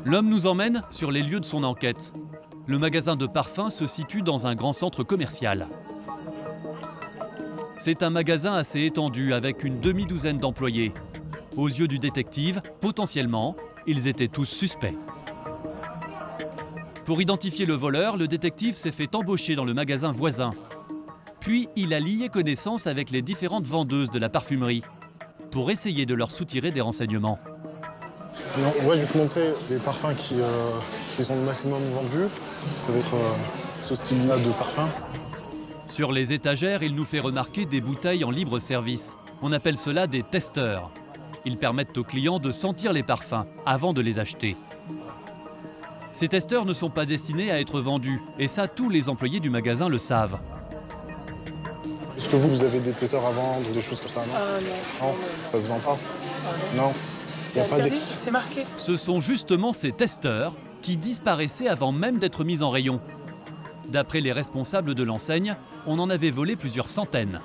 L'homme nous emmène sur les lieux de son enquête. Le magasin de parfums se situe dans un grand centre commercial. C'est un magasin assez étendu avec une demi-douzaine d'employés. Aux yeux du détective, potentiellement, ils étaient tous suspects. Pour identifier le voleur, le détective s'est fait embaucher dans le magasin voisin. Puis, il a lié connaissance avec les différentes vendeuses de la parfumerie pour essayer de leur soutirer des renseignements. Non, ouais, je vais te montrer les parfums qui sont le maximum vendus. Ça va être ce style-là de parfum. Sur les étagères, il nous fait remarquer des bouteilles en libre service. On appelle cela des testeurs. Ils permettent aux clients de sentir les parfums avant de les acheter. Ces testeurs ne sont pas destinés à être vendus, et ça, tous les employés du magasin le savent. Est-ce que vous avez des testeurs à vendre, des choses comme ça, non? Non, ça se vend pas. Non. C'est interdit, c'est marqué. Ce sont justement ces testeurs qui disparaissaient avant même d'être mis en rayon. D'après les responsables de l'enseigne, on en avait volé plusieurs centaines.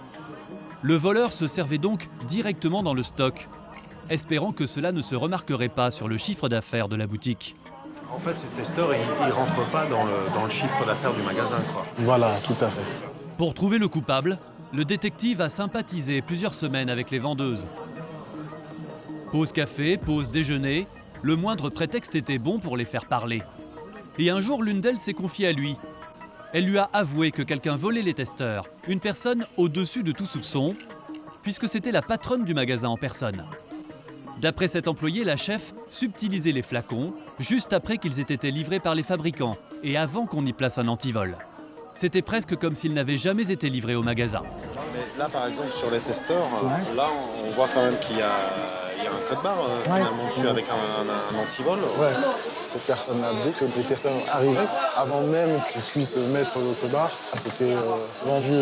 Le voleur se servait donc directement dans le stock, espérant que cela ne se remarquerait pas sur le chiffre d'affaires de la boutique. En fait, ces testeurs, ils ne rentrent pas dans le chiffre d'affaires du magasin, quoi. Voilà, tout à fait. Pour trouver le coupable, le détective a sympathisé plusieurs semaines avec les vendeuses. Pause café, pause déjeuner, le moindre prétexte était bon pour les faire parler. Et un jour, l'une d'elles s'est confiée à lui. Elle lui a avoué que quelqu'un volait les testeurs, une personne au-dessus de tout soupçon, puisque c'était la patronne du magasin en personne. D'après cet employé, la chef subtilisait les flacons juste après qu'ils aient été livrés par les fabricants et avant qu'on y place un antivol. C'était presque comme s'ils n'avaient jamais été livrés au magasin. Mais là, par exemple, sur les testeurs, là, on voit quand même qu'il y a un code barre finalement dessus avec un antivol. Ouais, cette personne-là, dès que les testeurs arrivaient, avant même qu'ils puissent mettre le code barre, c'était vendu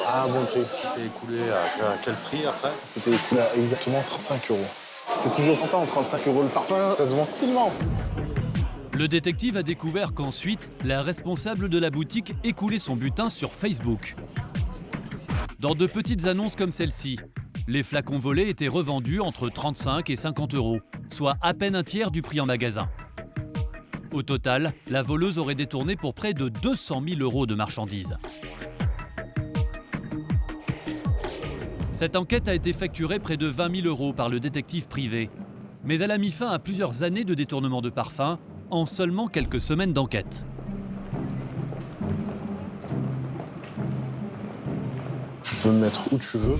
à un bon prix. C'était écoulé à quel prix après? C'était écoulé à exactement 35 €. C'est toujours content, 35 € le parfum, ça se vend facilement. Le détective a découvert qu'ensuite, la responsable de la boutique écoulait son butin sur Facebook. Dans de petites annonces comme celle-ci, les flacons volés étaient revendus entre 35 et 50 €, soit à peine un tiers du prix en magasin. Au total, la voleuse aurait détourné pour près de 200 000 € de marchandises. Cette enquête a été facturée près de 20 000 € par le détective privé. Mais elle a mis fin à plusieurs années de détournement de parfums en seulement quelques semaines d'enquête. Tu peux me mettre où tu veux,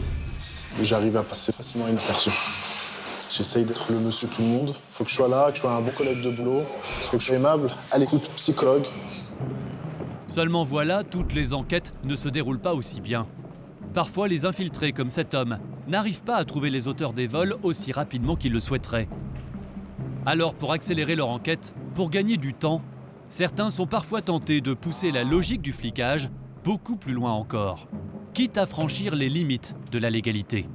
j'arrive à passer facilement inaperçu. J'essaye d'être le monsieur tout le monde. Faut que je sois là, que je sois un bon collègue de boulot. Faut que je sois aimable, à l'écoute, psychologue. Seulement voilà, toutes les enquêtes ne se déroulent pas aussi bien. Parfois, les infiltrés comme cet homme n'arrivent pas à trouver les auteurs des vols aussi rapidement qu'ils le souhaiteraient. Alors, pour accélérer leur enquête, pour gagner du temps, certains sont parfois tentés de pousser la logique du flicage beaucoup plus loin encore, quitte à franchir les limites de la légalité.